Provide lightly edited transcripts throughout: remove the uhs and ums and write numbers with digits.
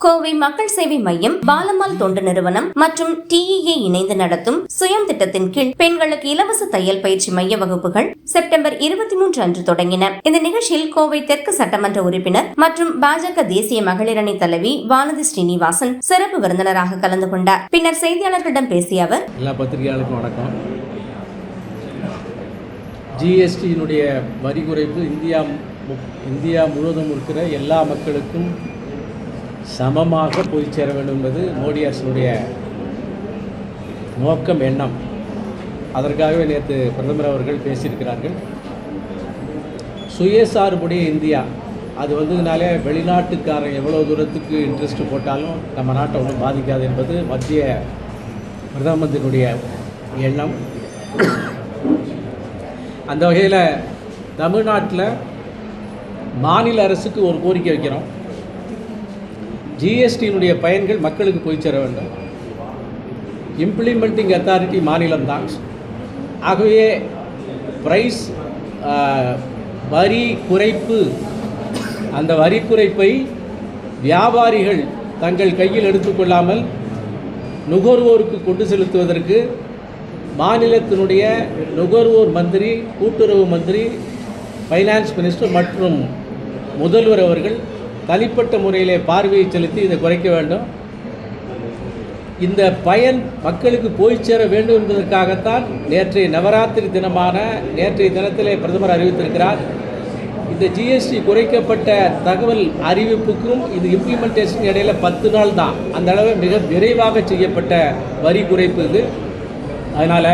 கோவை மக்கள் சேவை மையம், பாலம்மாள் தொண்டு நிறுவனம் மற்றும் TEA இணைந்து நடத்தும் சுயம் திட்டத்தின் கீழ் பெண்களுக்கு இலவச தையல் பயிற்சி மைய வகுப்புகள் செப்டம்பர் 23 அன்று தொடங்கின. இந்த நிகழ்ச்சியில் கோவை தெற்கு சட்டமன்ற உறுப்பினர் மற்றும் பாஜக தேசிய மகளிர் அணி தலைவி வானதி ஸ்ரீனிவாசன் சிறப்பு விருந்தினராக கலந்து கொண்டார். பின்னர் செய்தியாளர்களிடம் பேசிய அவர், எல்லா பத்திரிகையாளருக்கும் வணக்கம். GST-னுடைய வரி குறைப்பு இந்தியா முழுவதும் இருக்கிற எல்லா மக்களுக்கும் சமமாக போய் சேர வேண்டும் என்பது மோடி அரசுடைய நோக்கம், எண்ணம். அதற்காகவே நேற்று பிரதமர் அவர்கள் பேசியிருக்கிறார்கள். சுயசார்புடைய இந்தியா அது வந்ததுனாலே வெளிநாட்டுக்காரன் எவ்வளோ தூரத்துக்கு இன்ட்ரெஸ்ட் போட்டாலும் நம்ம நாட்டை ஒன்றும் பாதிக்காது என்பது மத்திய பிரதம மந்திரியுடைய எண்ணம். அந்த வகையில் தமிழ்நாட்டில் மாநில அரசுக்கு ஒரு கோரிக்கை வைக்கிறோம். GST-னுடைய பயன்கள் மக்களுக்கு போய் சேர வேண்டும். இம்ப்ளிமெண்டிங் அத்தாரிட்டி மாநிலம்தான். ஆகவே ப்ரைஸ் வரி குறைப்பு, அந்த வரி குறைப்பை வியாபாரிகள் தங்கள் கையில் எடுத்துக்கொள்ளாமல் நுகர்வோருக்கு கொண்டு செலுத்துவதற்கு மாநிலத்தினுடைய நுகர்வோர் மந்திரி, கூட்டுறவு மந்திரி, ஃபைனான்ஸ் மினிஸ்டர் மற்றும் முதல்வர் அவர்கள் தனிப்பட்ட முறையிலே பார்வையை செலுத்தி இதை குறைக்க வேண்டும். இந்த பயன் மக்களுக்கு போய் சேர வேண்டும் என்பதற்காகத்தான் நேற்றைய நவராத்திரி தினமான நேற்றைய தினத்திலே பிரதமர் அறிவித்திருக்கிறார். இந்த GST குறைக்கப்பட்ட தகவல் அறிவிப்புக்கும் இது இம்ப்ளிமெண்டேஷன் இடையில 10 நாள் தான். அந்த அளவு மிக விரைவாக செய்யப்பட்ட வரி குறைப்பு இது. அதனால்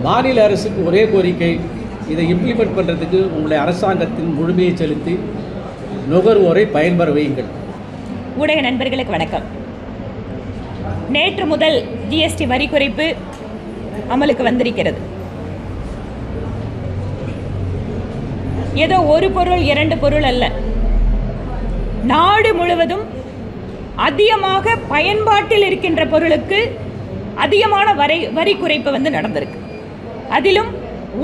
மாநில அரசுக்கு ஒரே கோரிக்கை, இதை இம்ப்ளிமெண்ட் பண்ணுறதுக்கு உங்களுடைய அரசாங்கத்தின் முழுமையை செலுத்தி நுகர்வோரை பயன்பெற வையுங்கள். ஊடக நண்பர்களுக்கு வணக்கம். நேற்று முதல் GST வரி குறைப்பு அமலுக்கு வந்திருக்கிறது. ஏதோ ஒரு பொருள் 2 பொருள் அல்ல, நாடு முழுவதும் அதிகமாக பயன்பாட்டில் இருக்கின்ற பொருளுக்கு அதிகமான வரி குறைப்பு நடந்திருக்கு. அதிலும்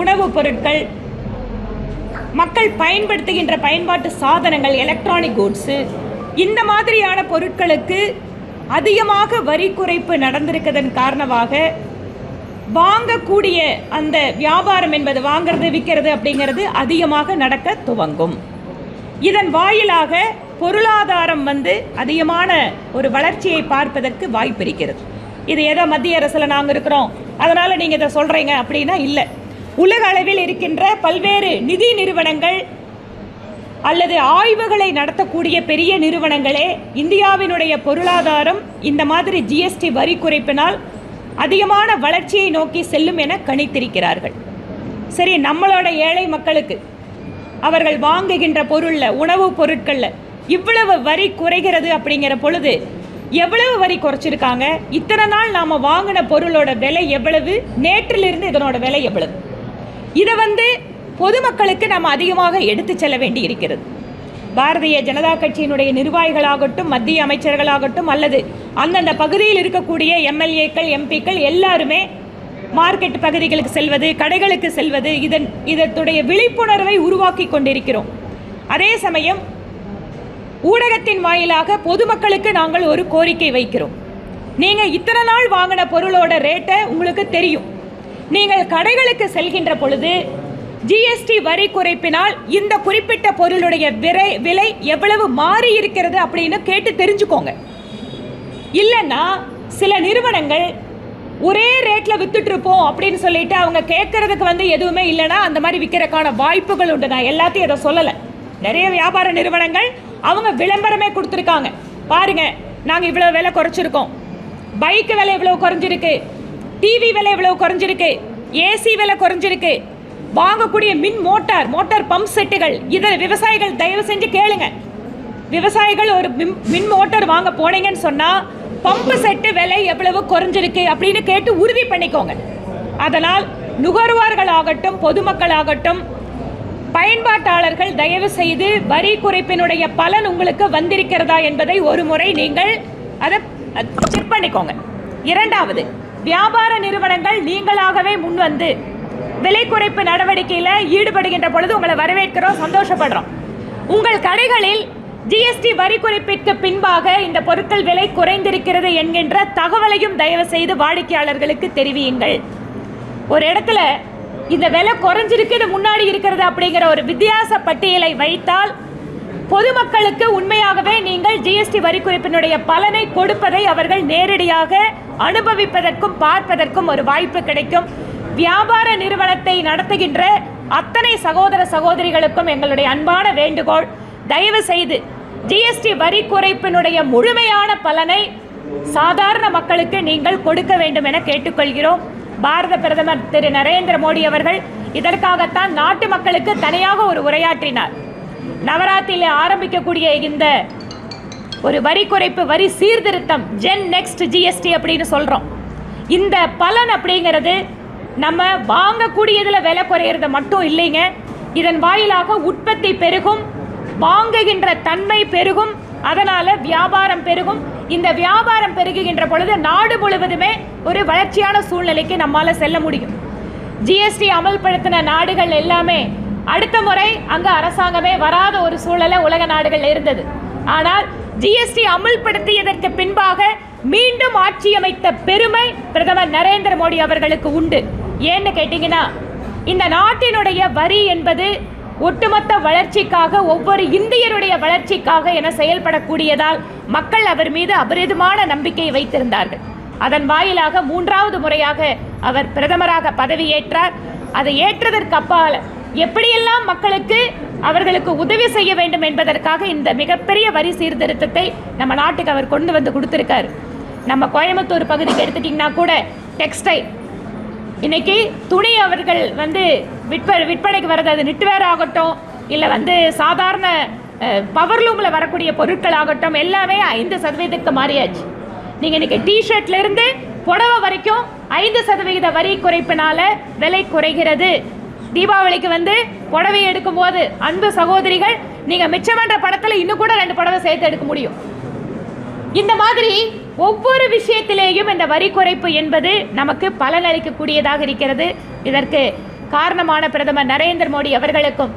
உணவுப் பொருட்கள், மக்கள் பயன்படுத்துகின்ற பயன்பாட்டு சாதனங்கள், எலக்ட்ரானிக் கூட்ஸு, இந்த மாதிரியான பொருட்களுக்கு அதிகமாக வரி குறைப்பு நடந்திருக்கிறதன் காரணமாக வாங்கக்கூடிய அந்த வியாபாரம் என்பது வாங்கிறது விற்கிறது அப்படிங்கிறது அதிகமாக நடக்க துவங்கும். இதன் வாயிலாக பொருளாதாரம் அதிகமான ஒரு வளர்ச்சியை பார்ப்பதற்கு வாய்ப்பு இருக்கிறது. இது ஏதோ மத்திய அரசில் நாங்கள் இருக்கிறோம் அதனால் நீங்கள் இதை சொல்கிறீங்க அப்படின்னா இல்லை. உலக அளவில் இருக்கின்ற பல்வேறு நிதி நிறுவனங்கள் அல்லது ஆய்வுகளை நடத்தக்கூடிய பெரிய நிறுவனங்களே இந்தியாவினுடைய பொருளாதாரம் இந்த மாதிரி GST வரி குறைப்பினால் அதிகமான வளர்ச்சியை நோக்கி செல்லும் என கணித்திருக்கிறார்கள். சரி, நம்மளோட ஏழை மக்களுக்கு அவர்கள் வாங்குகின்ற பொருளில், உணவுப் பொருட்களில் இவ்வளவு வரி குறைகிறது அப்படிங்கிற பொழுது எவ்வளவு வரி குறைச்சிருக்காங்க, இத்தனை நாள் நாம் வாங்கின பொருளோட விலை எவ்வளவு, நேற்றிலிருந்து இதனோட விலை எவ்வளவு, இதை பொதுமக்களுக்கு நாம் அதிகமாக எடுத்து செல்ல வேண்டி இருக்கிறது. பாரதிய ஜனதா கட்சியினுடைய நிர்வாகிகளாகட்டும், மத்திய அமைச்சர்களாகட்டும், அல்லது அந்தந்த பகுதியில் இருக்கக்கூடிய MLA-க்கள், MP-க்கள் எல்லாருமே மார்க்கெட் பகுதிகளுக்கு செல்வது, கடைகளுக்கு செல்வது, இதனுடைய விழிப்புணர்வை உருவாக்கி கொண்டிருக்கிறோம். அதே சமயம் ஊடகத்தின் வாயிலாக பொதுமக்களுக்கு நாங்கள் ஒரு கோரிக்கை வைக்கிறோம். நீங்கள் இத்தனை நாள் வாங்கின பொருளோட ரேட்டை உங்களுக்கு தெரியும். நீங்கள் கடைகளுக்கு செல்கின்ற பொழுது GST வரி குறைப்பினால் இந்த குறிப்பிட்ட பொருளுடைய விலை எவ்வளவு மாறி இருக்கிறது அப்படின்னு கேட்டு தெரிஞ்சுக்கோங்க. இல்லைன்னா சில நிறுவனங்கள் ஒரே ரேட்டில் வித்துட்டு இருப்போம் அப்படின்னு சொல்லிட்டு அவங்க கேட்கறதுக்கு எதுவுமே இல்லைன்னா அந்த மாதிரி விற்கிறதுக்கான வாய்ப்புகள் உண்டு. நான் எல்லாத்தையும் இதை சொல்லலை. நிறைய வியாபார நிறுவனங்கள் அவங்க விளம்பரமே கொடுத்துருக்காங்க. பாருங்க, நாங்கள் இவ்வளோ விலை குறைச்சிருக்கோம், பைக்கு விலை இவ்வளோ குறைஞ்சிருக்கு, டிவி விலை இவ்வளோ குறைஞ்சிருக்கு, AC விலை குறைஞ்சிருக்கு, வாங்கக்கூடிய மோட்டார் பம்ப் செட்டுகள், இதில் விவசாயிகள் தயவு செஞ்சு கேளுங்க. விவசாயிகள் ஒரு மின் மோட்டார் வாங்க போனீங்கன்னு சொன்னால் பம்பு செட்டு விலை எவ்வளவு குறைஞ்சிருக்கு அப்படின்னு கேட்டு உறுதி பண்ணிக்கோங்க. அதனால் நுகர்வோர்கள் ஆகட்டும், பொதுமக்கள் ஆகட்டும், பயன்பாட்டாளர்கள் தயவு செய்து வரி குறைப்பினுடைய பலன் உங்களுக்கு வந்திருக்கிறதா என்பதை ஒரு முறை நீங்கள் அதை செக் பண்ணிக்கோங்க. இரண்டாவது, வியாபார நிறுவனங்கள் நீங்களாகவே முன்வந்து விலை குறைப்பு நடவடிக்கையில் ஈடுபடுகின்ற பொழுது உங்களை வரவேற்கிறோம், சந்தோஷப்படுறோம். உங்கள் கடைகளில் ஜிஎஸ்டி வரி குறைப்பிற்கு பின்பாக இந்த பொருட்கள் விலை குறைந்திருக்கிறது என்கின்ற தகவலையும் தயவு செய்து வாடிக்கையாளர்களுக்கு தெரிவியுங்கள். ஒரு இடத்துல இந்த விலை குறைஞ்சிருக்கு, இது முன்னாடி இருக்கிறது அப்படிங்கிற ஒரு வித்தியாச பட்டியலை வைத்தால் பொதுமக்களுக்கு உண்மையாகவே நீங்கள் ஜிஎஸ்டி வரி குறைப்பினுடைய பலனை கொடுப்பதை அவர்கள் நேரடியாக அனுபவிப்பதற்கும் பார்ப்பதற்கும் ஒரு வாய்ப்பு கிடைக்கும். வியாபார நிறுவனத்தை நடத்துகின்ற அத்தனை சகோதர சகோதரிகளுக்கும் எங்களுடைய அன்பான வேண்டுகோள், தயவு செய்து ஜிஎஸ்டி வரி குறைப்பினுடைய முழுமையான பலனை சாதாரண மக்களுக்கு நீங்கள் கொடுக்க வேண்டும் என கேட்டுக்கொள்கிறோம். பாரத பிரதமர் திரு நரேந்திர மோடி அவர்கள் இதற்காகத்தான் நாட்டு மக்களுக்கு தனியாக ஒரு உரையாற்றினார். நவராத்திரியில் ஆரம்பிக்கக்கூடிய இந்த ஒரு வரி குறைப்பு, வரி சீர்திருத்தம், ஜென் நெக்ஸ்ட் ஜிஎஸ்டி அப்படின்னு சொல்கிறோம். இந்த பலன் அப்படிங்கிறது நம்ம வாங்கக்கூடியதில் விலை குறையிறது மட்டும் இல்லைங்க. இதன் வாயிலாக உற்பத்தி பெருகும், வாங்குகின்ற தன்மை பெருகும், அதனால் வியாபாரம் பெருகும். இந்த வியாபாரம் பெருகுகின்ற பொழுது நாடு முழுவதுமே ஒரு வளர்ச்சியான சூழ்நிலைக்கு நம்மால் செல்ல முடியும். ஜிஎஸ்டி அமல்படுத்தின நாடுகள் எல்லாமே அடுத்த முறை அங்கே அரசாங்கமே வராத ஒரு சூழலை உலக நாடுகள் இருந்தது. ஆனால் ஜிஎஸ்டி அமல்படுத்தியதற்கு பின்பாக மீண்டும் ஆட்சி அமைத்த பெருமை பிரதமர் நரேந்திர மோடி அவர்களுக்கு உண்டு. ஏன்னு கேட்டீங்கன்னா, இந்த நாட்டினுடைய வரி என்பது ஒட்டுமொத்த வளர்ச்சிக்காக, ஒவ்வொரு இந்தியருடைய வளர்ச்சிக்காக என செயல்படக்கூடியதால் மக்கள் அவர் மீது அபரிதமான நம்பிக்கை வைத்திருந்தார்கள். அதன் வாயிலாக 3வது முறையாக அவர் பிரதமராக பதவியேற்றார். அதை ஏற்றதற்கு அப்பால் எப்படியெல்லாம் மக்களுக்கு அவர்களுக்கு உதவி செய்ய வேண்டும் என்பதற்காக இந்த மிகப்பெரிய வரி சீர்திருத்தத்தை நம்ம நாட்டுக்கு அவர் கொண்டு வந்து கொடுத்துருக்காரு. நம்ம கோயம்புத்தூர் பகுதிக்கு எடுத்துட்டிங்கன்னா கூட டெக்ஸ்டைல், இன்னைக்கு துணி அவர்கள் விற்பனைக்கு வர்றது, அது நிட்வேர் ஆகட்டும், இல்லை சாதாரண பவர்லூமில் வரக்கூடிய பொருட்கள் ஆகட்டும், எல்லாமே 5% மாறியாச்சு. நீங்கள் இன்றைக்கி டிஷர்ட்லேருந்து புடவை வரைக்கும் 5% வரி குறைப்பினால விலை குறைகிறது. தீபாவளிக்கு புடவை எடுக்கும் போது அன்பு சகோதரிகள், நீங்கள் மிச்சம் பண்ணுற படத்தில் இன்னும் கூட 2 புடவை சேர்த்து எடுக்க முடியும். இந்த மாதிரி ஒவ்வொரு விஷயத்திலேயும் இந்த வரி குறைப்பு என்பது நமக்கு பலனளிக்கக்கூடியதாக இருக்கிறது. இதற்கு காரணமான பிரதமர் நரேந்திர மோடி அவர்களுக்கும்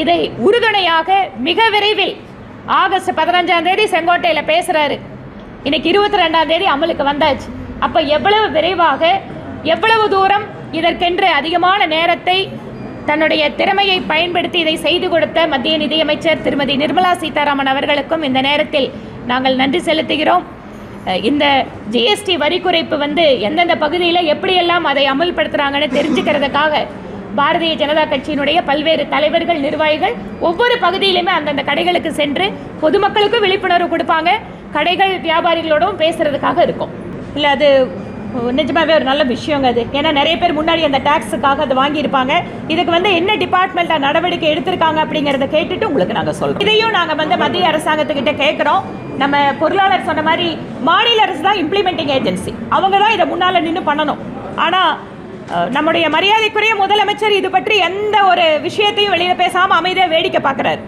இதை உறுதுணையாக மிக விரைவில் ஆகஸ்ட் 15ஆம் தேதி செங்கோட்டையில் பேசுகிறாரு. இன்னைக்கு 22ஆம் தேதி அமலுக்கு வந்தாச்சு. அப்போ எவ்வளவு விரைவாக, எவ்வளவு தூரம் இதற்கென்று அதிகமான நேரத்தை தன்னுடைய திறமையை பயன்படுத்தி இதை செய்து கொடுத்த மத்திய நிதியமைச்சர் திருமதி நிர்மலா சீதாராமன் அவர்களுக்கும் இந்த நேரத்தில் நாங்கள் நன்றி செலுத்துகிறோம். இந்த ஜிஎஸ்டி வரி குறைப்பு எந்தெந்த பகுதியில் எப்படியெல்லாம் அதை அமல்படுத்துகிறாங்கன்னு தெரிஞ்சுக்கிறதுக்காக பாரதிய ஜனதா கட்சியினுடைய பல்வேறு தலைவர்கள், நிர்வாகிகள் ஒவ்வொரு பகுதியிலுமே அந்தந்த கடைகளுக்கு சென்று பொதுமக்களுக்கும் விழிப்புணர்வு கொடுப்பாங்க. கடைகள் வியாபாரிகளோடும் பேசுகிறதுக்காக இருக்கும். இல்லை, அது நிஜமாகவே ஒரு நல்ல விஷயங்க அது. ஏன்னா நிறைய பேர் முன்னாடி அந்த டேக்ஸுக்காக அதை வாங்கியிருப்பாங்க. இதுக்கு என்ன டிபார்ட்மெண்ட்டாக நடவடிக்கை எடுத்திருக்காங்க அப்படிங்கிறத கேட்டுட்டு உங்களுக்கு நாங்கள் சொல்கிறோம். இதையும் நாங்கள் மத்திய அரசாங்கத்துக்கிட்ட கேட்குறோம். நம்ம பொருளாளர் சொன்ன மாதிரி மாநில அரசு தான் இம்ப்ளிமெண்டிங் ஏஜென்சி, அவங்க தான் இதை முன்னால் நின்று பண்ணணும். ஆனால் நம்முடைய மரியாதைக்குரிய முதலமைச்சர் இது பற்றி எந்த ஒரு விஷயத்தையும் வெளியில் பேசாமல் அமைதியாக வேடிக்கை பார்க்குறாரு.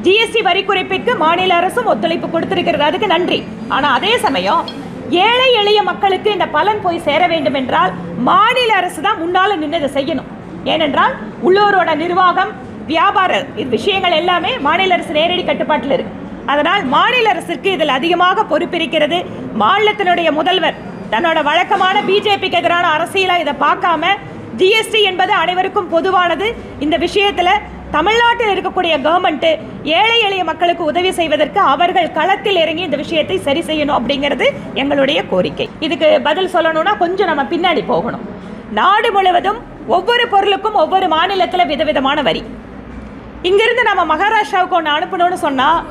ஜிஎஸ்டி வரி குறைப்பிற்கு மாநில அரசும் ஒத்துழைப்பு கொடுத்திருக்கிறது, அதுக்கு நன்றி. ஆனால் அதே சமயம் ஏழை எளிய மக்களுக்கு இந்த பலன் போய் சேர வேண்டும் என்றால் மாநில அரசு தான் முன்னால் நின்று இதை செய்யணும். ஏனென்றால் உள்ளூரோட நிர்வாகம், வியாபார விஷயங்கள் எல்லாமே மாநில அரசு நேரடி கட்டுப்பாட்டில் இருக்கு. அதனால் மாநில அரசுக்கு இதில் அதிகமாக பொறுப்பிருக்கிறது. மாநிலத்தினுடைய முதல்வர் தன்னோட வழக்கமான பிஜேபிக்கு எதிரான அரசியலாக இதை பார்க்காம, ஜிஎஸ்டி என்பது அனைவருக்கும் பொதுவானது. இந்த விஷயத்தில் தமிழ்நாட்டில் இருக்கக்கூடிய கவர்மெண்ட் ஏழை எளிய மக்களுக்கு உதவி செய்வதற்கு அவர்கள் களத்தில் இறங்கி இந்த விஷயத்தை சரி செய்யணும் அப்படிங்கிறது எங்களுடைய கோரிக்கை. இதுக்கு பதில் சொல்லணும்னா கொஞ்சம் நம்ம பின்னாடி போகணும். நாடு முழுவதும் ஒவ்வொரு பொருளுக்கும் ஒவ்வொரு மாநிலத்தில் விதவிதமான வரி. இங்கிருந்து நம்ம மகாராஷ்டிராவுக்கு ஒன்று அனுப்பணும்னு சொன்னால்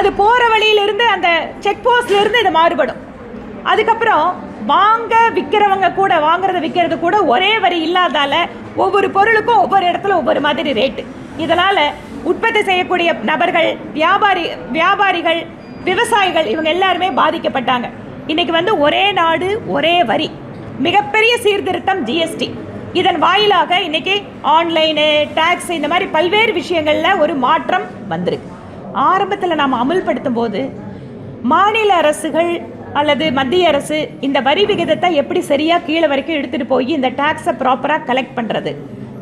அது போகிற வழியிலிருந்து அந்த செக் போஸ்ட்லேருந்து இது மாறுபடும். அதுக்கப்புறம் விற்கிறவங்க கூட விற்கிறது கூட ஒரே வரி இல்லாதால ஒவ்வொரு பொருளுக்கும் ஒவ்வொரு இடத்துல ஒவ்வொரு மாதிரி ரேட்டு. இதனால் உற்பத்தி செய்யக்கூடிய நபர்கள், வியாபாரிகள், விவசாயிகள் இவங்க எல்லாருமே பாதிக்கப்பட்டாங்க. இன்னைக்கு ஒரே நாடு ஒரே வரி, மிகப்பெரிய சீர்திருத்தம் ஜிஎஸ்டி. இதன் வாயிலாக இன்னைக்கு ஆன்லைனு, டாக்ஸ், இந்த மாதிரி பல்வேறு விஷயங்களில் ஒரு மாற்றம் வந்திருக்கு. ஆரம்பத்தில் நாம் அமல்படுத்தும் போது மாநில அரசுகள் அல்லது மத்திய அரசு இந்த வரி விகிதத்தை எப்படி சரியாக கீழே வரைக்கும் எடுத்துகிட்டு போய் இந்த டாக்ஸை ப்ராப்பராக கலெக்ட் பண்ணுறது,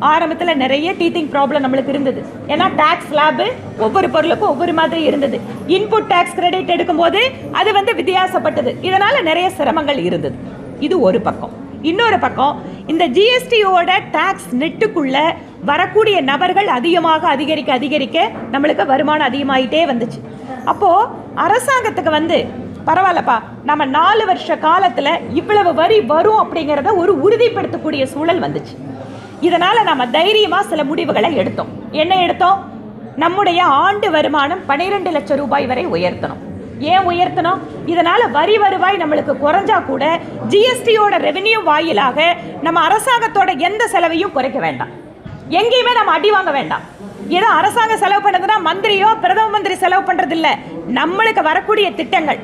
ஆரம்பத்தில் நிறைய டீத்திங் ப்ராப்ளம் நம்மளுக்கு இருந்தது. ஏன்னா டேக்ஸ் ஸ்லாப் ஒவ்வொரு பொருளுக்கும் ஒவ்வொரு மாதிரி இருந்தது. இன்புட் டேக்ஸ் கிரெடிட் எடுக்கும்போது அது வந்து வித்தியாசப்பட்டது. இதனால நிறைய சிரமங்கள் இருந்தது. இது ஒரு பக்கம். இன்னொரு பக்கம், இந்த ஜிஎஸ்டியோட டேக்ஸ் நெட்டுக்குள்ள வரக்கூடிய நபர்கள் அதிகமாக அதிகரிக்க நம்மளுக்கு வருமானம் அதிகமாகிட்டே வந்துச்சு. அப்போ அரசாங்கத்துக்கு வந்து பரவாயில்லப்பா, நம்ம 4 வருஷ காலத்தில் இவ்வளவு வரி வரும் அப்படிங்கிறத ஒரு உறுதிப்படுத்தக்கூடிய சூழல் வந்துச்சு. இதனால் நம்ம தைரியமாக சில முடிவுகளை எடுத்தோம். என்ன எடுத்தோம்? நம்முடைய ஆண்டு வருமானம் 12 லட்சம் ரூபாய் வரை உயர்த்தணும். ஏன் உயர்த்தணும்? இதனால் வரி வருவாய் நம்மளுக்கு குறைஞ்சா கூட ஜிஎஸ்டியோட ரெவென்யூ வாயிலாக நம்ம அரசாங்கத்தோட எந்த செலவையும் குறைக்க வேண்டாம். எங்கேயுமே நம்ம அடி வாங்க வேண்டாம். ஏதோ அரசாங்கம் செலவு பண்ணதுன்னா மந்திரியோ பிரதம மந்திரி செலவு பண்ணுறது இல்லை. நம்மளுக்கு வரக்கூடிய திட்டங்கள்,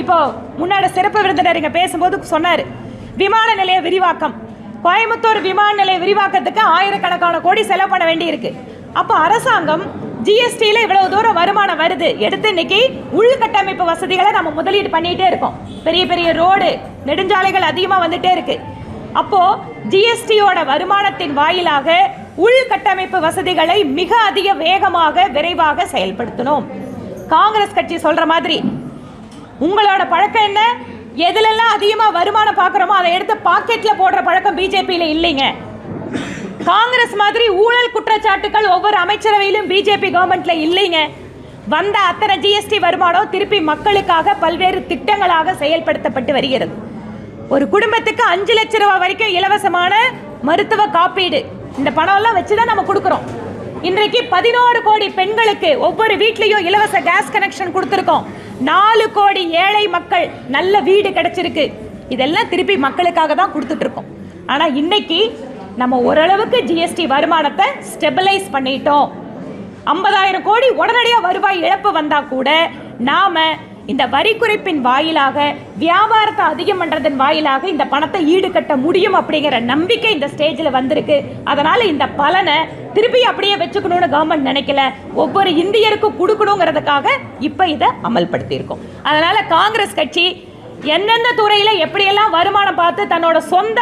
இப்போ முன்னாடி சிறப்பு விருந்தினர் இங்கே பேசும்போது சொன்னார், விமான நிலைய விரிவாக்கம். கோயம்புத்தூர் விமான நிலைய விரிவாக்கத்துக்கு ஆயிரக்கணக்கான கோடி செலவு பண்ண வேண்டியிருக்கு. அப்போ அரசாங்கம் ஜிஎஸ்டியில் இவ்வளவு தூரம் வருமானம் வருது, எடுத்து இன்னைக்கு உள்கட்டமைப்பு வசதிகளை நம்ம முதலீடு பண்ணிகிட்டே இருக்கோம். பெரிய பெரிய ரோடு நெடுஞ்சாலைகள் அதிகமாக வந்துட்டே இருக்கு. அப்போ ஜிஎஸ்டியோட வருமானத்தின் வாயிலாக உள்கட்டமைப்பு வசதிகளை மிக அதிக வேகமாக விரைவாக செயல்படுத்தணும். காங்கிரஸ் கட்சி சொல்ற மாதிரி உங்களோட பழக்கம் என்ன? எதுலெல்லாம் அதிகமாக வருமானம் பார்க்குறோமோ அதை எடுத்து பாக்கெட்டில் போடுற பழக்கம் பிஜேபியில் இல்லைங்க. காங்கிரஸ் மாதிரி ஊழல் குற்றச்சாட்டுகள் ஒவ்வொரு அமைச்சரவையிலும் பிஜேபி கவர்மெண்ட்ல இல்லைங்க. வந்த அத்தனை ஜிஎஸ்டி வருமானம் திருப்பி மக்களுக்காக பல்வேறு திட்டங்களாக செயல்படுத்தப்பட்டு வருகிறது. ஒரு குடும்பத்துக்கு 5 லட்சம் ரூபாய் வரைக்கும் இலவசமான மருத்துவ காப்பீடு, இந்த பணம்லாம் வச்சு தான் நம்ம கொடுக்குறோம். இன்றைக்கு 11 கோடி பெண்களுக்கு ஒவ்வொரு வீட்லையும் இலவச கேஸ் கனெக்ஷன் கொடுத்துருக்கோம். 4 கோடி ஏழை மக்கள் நல்ல வீடு கிடைச்சிருக்கு. இதெல்லாம் திருப்பி மக்களுக்காக தான் கொடுத்துட்டு இருக்கோம். ஆனால் இன்னைக்கு நம்ம ஓரளவுக்கு ஜிஎஸ்டி வருமானத்தை ஸ்டெபிலைஸ் பண்ணிட்டோம். 50,000 கோடி உடனடியாக வருவாய் இழப்பு வந்தால் கூட நாம இந்த வரி குறைப்பின் வாயிலாக வியாபாரத்தை அதிகம் பண்ணுறதன் வாயிலாக இந்த பணத்தை ஈடுகட்ட முடியும் அப்படிங்கிற நம்பிக்கை இந்த ஸ்டேஜில் வந்திருக்கு. அதனால் இந்த பலனை திருப்பி அப்படியே வச்சுக்கணும்னு கவர்மெண்ட் நினைக்கல, ஒவ்வொரு இந்தியருக்கும் கொடுக்கணுங்கிறதுக்காக இப்போ இதை அமல்படுத்தியிருக்கோம். அதனால் காங்கிரஸ் கட்சி எந்தெந்த துறையில் எப்படியெல்லாம் வருமானம் பார்த்து தன்னோட சொந்த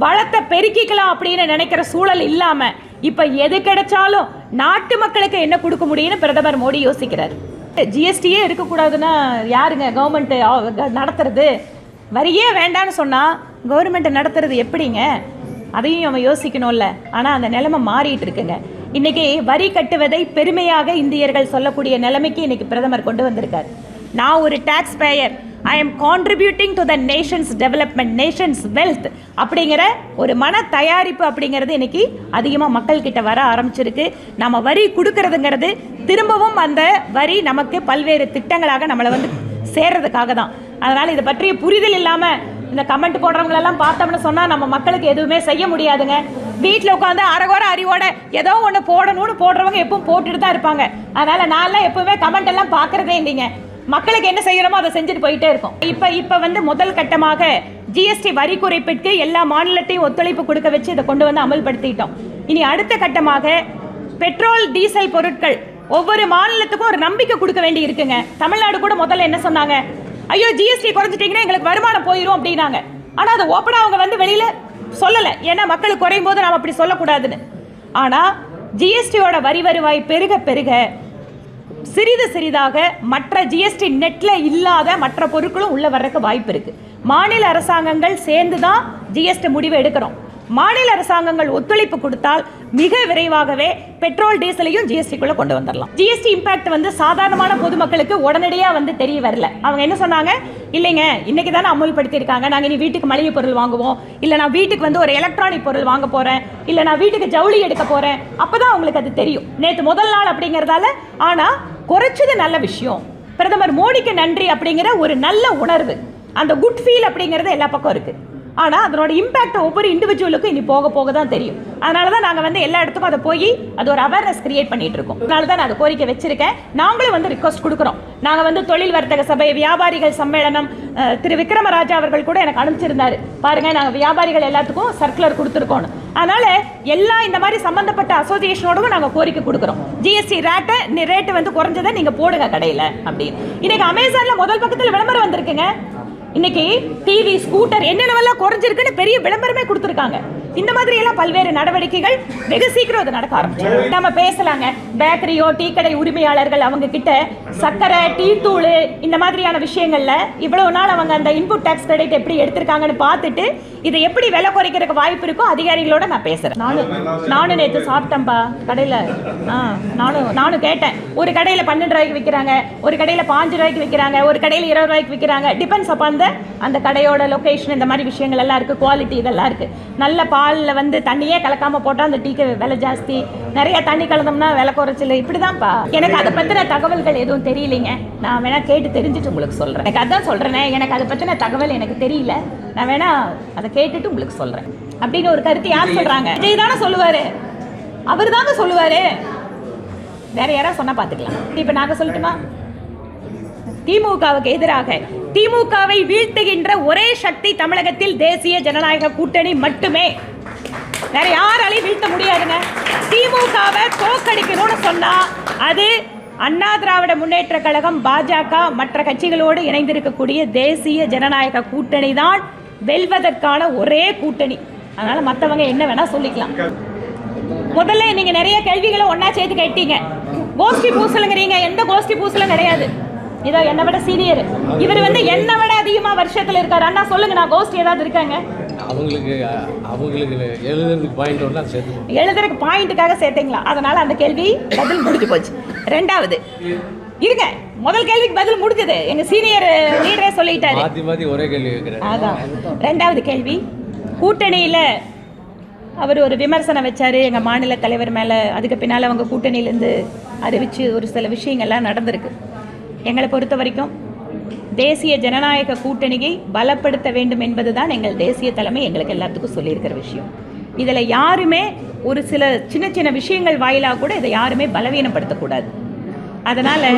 வளத்தை பெருக்கிக்கலாம் அப்படின்னு நினைக்கிற சூழல் இல்லாமல் இப்போ எது கிடைச்சாலும் நாட்டு மக்களுக்கு என்ன கொடுக்க முடியும்னு பிரதமர் மோடி யோசிக்கிறார். ஜிஎஸ்டியே இருக்கக்கூடாதுன்னா யாருங்க கவர்மெண்ட்டு நடத்துறது? வரியே வேண்டான்னு சொன்னால் கவர்மெண்ட்டை நடத்துறது எப்படிங்க? அதையும் நம்ம யோசிக்கணும்ல. ஆனால் அந்த நிலைமை மாறிட்டு இருக்குங்க. இன்றைக்கி வரி கட்டுவதை பெருமையாக இந்தியர்கள் சொல்லக்கூடிய நிலைமைக்கு இன்றைக்கி பிரதமர் கொண்டு வந்திருக்கார். நான் ஒரு taxpayer, I am contributing to the nation's development, nation's wealth அப்படிங்கிற ஒரு மன தயாரிப்பு அப்படிங்கிறது இன்னைக்கு அதிகமாக மக்கள்கிட்ட வர ஆரம்பிச்சிருக்கு. நம்ம வரி கொடுக்கறதுங்கிறது திரும்பவும் அந்த வரி நமக்கு பல்வேறு திட்டங்களாக நம்மளை வந்து சேர்றதுக்காக தான். அதனால் இதை பற்றிய புரிதல் இல்லாமல் இந்த கமெண்ட் போடுறவங்களெல்லாம் பார்த்தோம்னு சொன்னால் நம்ம மக்களுக்கு எதுவுமே செய்ய முடியாதுங்க. வீட்டில் உட்காந்து அரகோர அறிவோட ஏதோ ஒன்று போடணும்னு போடுறவங்க எப்பவும் போட்டுட்டு தான் இருப்பாங்க. அதனால் நான்லாம் எப்பவுமே கமெண்ட் எல்லாம் பார்க்குறதே இல்லைங்க. மக்களுக்கு என்ன செய்யணுமோ அதை செஞ்சுட்டு போயிட்டே இருக்கும். இப்போ வந்து முதல் கட்டமாக ஜிஎஸ்டி வரி குறைப்பிற்கு எல்லா மாநிலத்தையும் ஒத்துழைப்பு கொடுக்க வச்சு இதை கொண்டு வந்து அமல்படுத்திட்டோம். இனி அடுத்த கட்டமாக பெட்ரோல் டீசல் பொருட்கள் ஒவ்வொரு மாநிலத்துக்கும் ஒரு நம்பிக்கை கொடுக்க வேண்டி இருக்குங்க. தமிழ்நாடு கூட முதல்ல என்ன சொன்னாங்க? ஐயோ ஜிஎஸ்டி குறைஞ்சிட்டிங்கன்னா எங்களுக்கு வருமானம் போயிடும் அப்படின்னாங்க. ஆனால் அதை ஓப்பனாக அவங்க வந்து வெளியில் சொல்லலை. ஏன்னா மக்களுக்கு குறையும் போது நாம் அப்படி சொல்லக்கூடாதுன்னு. ஆனால் ஜிஎஸ்டியோட வரி வருவாய் பெருக பெருக சிறிது சிறிதாக மற்ற ஜிஎஸ்டி நெட்ல இல்லாத மற்ற பொருட்களும் உள்ள வர்றதுக்கு வாய்ப்பு இருக்கு. மாநில அரசாங்கங்கள் சேர்ந்து தான் ஜிஎஸ்டி முடிவு எடுக்கிறோம். மாநில அரசாங்கங்கள் ஒத்துழைப்பு கொடுத்தால் மிக விரைவாகவே பெட்ரோல் டீசலையும் ஜிஎஸ்டிக்குள்ள கொண்டு வந்துடலாம். ஜிஎஸ்டி இம்பாக்ட் வந்து சாதாரணமான பொதுமக்களுக்கு உடனடியாக வந்து தெரிய வரல. அவங்க என்ன சொன்னாங்க? இல்லைங்க இன்னைக்கு தானே அமல்படுத்தியிருக்காங்க, நாங்கள் இனி வீட்டுக்கு மளிகை பொருள் வாங்குவோம், இல்லை நான் வீட்டுக்கு வந்து ஒரு எலக்ட்ரானிக் பொருள் வாங்க போகிறேன், இல்லை நான் வீட்டுக்கு ஜவுளி எடுக்க போகிறேன், அப்போ தான் அவங்களுக்கு அது தெரியும். நேற்று முதல் நாள் அப்படிங்கிறதால. ஆனால் குறைச்சது நல்ல விஷயம். பிரதமர் மோடிக்கு நன்றி அப்படிங்கிற ஒரு நல்ல உணர்வு, அந்த குட் ஃபீல் அப்படிங்கிறது எல்லா பக்கம் இருக்குது. ஆனால் அதனோட இம்பாக்ட் ஒவ்வொரு இண்டிவிஜுவலுக்கும் இனி போக போக தான் தெரியும். அதனால தான் நாங்கள் வந்து எல்லா இடத்துக்கும் அதை போய் அது ஒரு அவேர்னஸ் கிரியேட் பண்ணிட்டு இருக்கோம். அதனால தான் நான் அதை கோரிக்கை வச்சிருக்கேன். நாங்களும் வந்து ரிக்வஸ்ட் கொடுக்குறோம். நாங்கள் வந்து தொழில் வர்த்தக சபை, வியாபாரிகள் சம்மேளனம், திரு விக்ரமராஜா அவர்கள் கூட எனக்கு அனுப்பிச்சிருந்தாரு. பாருங்க, நாங்கள் வியாபாரிகள் எல்லாத்துக்கும் சர்க்குலர் கொடுத்துருக்கோம். அதனால எல்லா இந்த மாதிரி சம்பந்தப்பட்ட அசோசியேஷனோடவும் நாங்கள் கோரிக்கை கொடுக்குறோம். ஜிஎஸ்டி ரேட்டு வந்து குறைஞ்சதை நீங்கள் போடுங்க கடையில் அப்படின்னு. இன்னைக்கு அமேசானில் முதல் பக்கத்தில் விளம்பரம் வந்திருக்குங்க. இன்னைக்கு டிவி, ஸ்கூட்டர் என்னென்னவெல்லாம் குறைஞ்சிருக்குன்னு பெரிய விளம்பரமே கொடுத்துருக்காங்க. இந்த மாதிரி எல்லாம் பல்வேறு நடவடிக்கைகள் வெகு சீக்கிரம் அது நடக்க ஆரம்பிச்சு. நம்ம பேசலாங்க, பேக்கரியோ டீ கடை உரிமையாளர்கள் அவங்க கிட்ட சர்க்கரை, டீ தூள் இந்த மாதிரியான விஷயங்கள்ல இவ்வளவு நாள் அவங்க அந்த இன்புட் டாக்ஸ் கிரெடிட் எப்படி எடுத்திருக்காங்கன்னு பார்த்துட்டு இதை எப்படி விலை குறைக்கிறதுக்கு வாய்ப்பு இருக்கோ அதிகாரிகளோட நான் பேசுறேன். நானும் நேற்று சாப்பிட்டேன்ப்பா கடையில். நானும் கேட்டேன். ஒரு கடையில் 12 ரூபாய்க்கு விற்கிறாங்க, ஒரு கடையில் 5 ரூபாய்க்கு விற்கிறாங்க, ஒரு கடையில் 20 ரூபாய்க்கு விற்கிறாங்க. டிபெண்ட்ஸ் அப்பான் அந்த கடையோட லொக்கேஷன், இந்த மாதிரி விஷயங்கள் எல்லாம் இருக்குது. குவாலிட்டி இதெல்லாம் இருக்குது. நல்ல பாலில் வந்து தண்ணியே கலக்காமல் போட்டால் அந்த டீக்கு விலை ஜாஸ்தி, நிறைய தண்ணி கலந்தோம்னா விலை குறைச்சல. இப்படி தான்ப்பா. எனக்கு அதை பற்றின தகவல்கள் எதுவும் தெரியலைங்க. நான் வேணா கேட்டு தெரிஞ்சுட்டு உங்களுக்கு சொல்கிறேன். எனக்கு அதான் சொல்கிறேனே, எனக்கு அதை பற்றின தகவல் எனக்கு தெரியல. நான் வேணா அதை கேட்டுட்டு உங்களுக்கு சொல்கிறேன் அப்படின்னு ஒரு கருத்து யார் சொல்கிறாங்க? விஜய் தானே சொல்லுவார், அவர் தாங்க சொல்லுவார். வேற யாராவது சொன்னால் பார்த்துக்கலாம். இப்போ நாங்கள் சொல்லட்டுமா? திமுகவுக்கு எதிராக திமுகவை வீழ்த்துகின்ற ஒரே சக்தி தமிழகத்தில் தேசிய ஜனநாயக கூட்டணி மட்டுமே. வேற யாராலையும் வீழ்த்த முடியாதுங்க. திமுகவை தோற்கடிக்கணும்னு சொன்னா அது அண்ணா திராவிட முன்னேற்ற கழகம், பாஜக, மற்ற கட்சிகளோடு இணைந்திருக்கக்கூடிய தேசிய ஜனநாயக கூட்டணி தான் வெல்வதற்கான ஒரே கூட்டணி. அதனால மற்றவங்க என்ன வேணா சொல்லிக்கலாம். முதல்ல நீங்க நிறைய கேள்விகளை ஒன்னா சேர்த்து கேட்டீங்க. கோஷ்டி பூசலுங்கிறீங்க. எந்த கோஷ்டி பூசலும் கிடையாது. இதோ என்னை விட சீனியர், இவர் வந்து என்னை விட அதிகமா வருஷத்துல இருக்காரு. அண்ணா சொல்லுங்க, நான் கோஷ்டி ஏதாவது இருக்காங்க? அவங்களுக்கு எழுதுறதுக்கு பாயிண்ட் ஒன்றா சேர்த்து எழுதுறதுக்கு பாயிண்ட்டுக்காக சேர்த்தீங்களா? அதனால அந்த கேள்வி பதில் முடிஞ்சு போச்சு. ரெண்டாவது இருங்க, முதல் கேள்விக்கு பதில் முடிஞ்சது. எங்க சீனியர் லீடரே சொல்லிட்டாரு. மாத்தி ஒரே கேள்வி கேட்கிறேன். அதான் ரெண்டாவது கேள்வி. கூட்டணியில அவர் ஒரு விமர்சனம் வச்சாரு எங்க மாநில தலைவர் மேல. அதுக்கு பின்னால அவங்க கூட்டணியிலேருந்து அறிவிச்சு ஒரு சில விஷயங்கள்லாம் நடந்திருக்கு. எங்களை பொறுத்த வரைக்கும் தேசிய ஜனநாயக கூட்டணியை பலப்படுத்த வேண்டும் என்பதுதான் எங்கள் தேசிய தலைமை எங்களுக்கு எல்லாத்துக்கும் சொல்லியிருக்கிற விஷயம். இதில் யாருமே ஒரு சில சின்ன சின்ன விஷயங்கள் வாயிலாக கூட இதை யாருமே பலவீனப்படுத்தக்கூடாது. அதனால்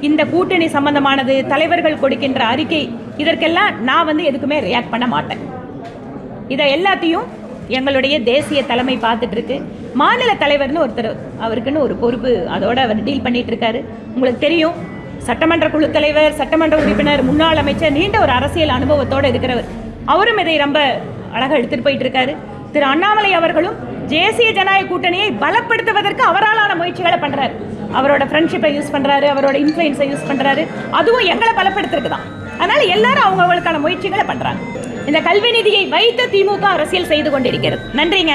இந்த கூட்டணி சம்பந்தமானது, தலைவர்கள் கொடுக்கின்ற அறிக்கை, இதற்கெல்லாம் நான் வந்து எதுக்குமே ரியாக்ட் பண்ண மாட்டேன். இதை எல்லாத்தையும் எங்களுடைய தேசிய தலைமை பார்த்துட்டு இருக்கு. மாநில தலைவர்னு ஒருத்தர், அவருக்குன்னு ஒரு பொறுப்பு, அதோட அவர் டீல் பண்ணிட்டு இருக்காரு. உங்களுக்கு தெரியும், சட்டமன்ற குழு தலைவர், சட்டமன்ற உறுப்பினர், முன்னாள் அமைச்சர், நீண்ட ஒரு அரசியல் அனுபவத்தோடு இருக்கிறவர். அவரும் இதை ரொம்ப அழகாக எடுத்துகிட்டு போயிட்டு இருக்காரு. திரு அண்ணாமலை அவர்களும் தேசிய ஜனநாயக கூட்டணியை பலப்படுத்துவதற்கு அவராலான முயற்சிகளை பண்ணுறாரு. அவரோட ஃப்ரெண்ட்ஷிப்பை யூஸ் பண்ணுறாரு, அவரோட இன்ஃப்ளூயன்ஸை யூஸ் பண்ணுறாரு. அதுவும் எங்களை பலப்படுத்துறதுக்கு தான். அதனால் எல்லாரும் அவங்களுக்கான முயற்சிகளை பண்ணுறாங்க. இந்த கல்வி நிதியை வைத்து திமுக அரசியல் செய்து கொண்டிருக்கிறது. நன்றிங்க.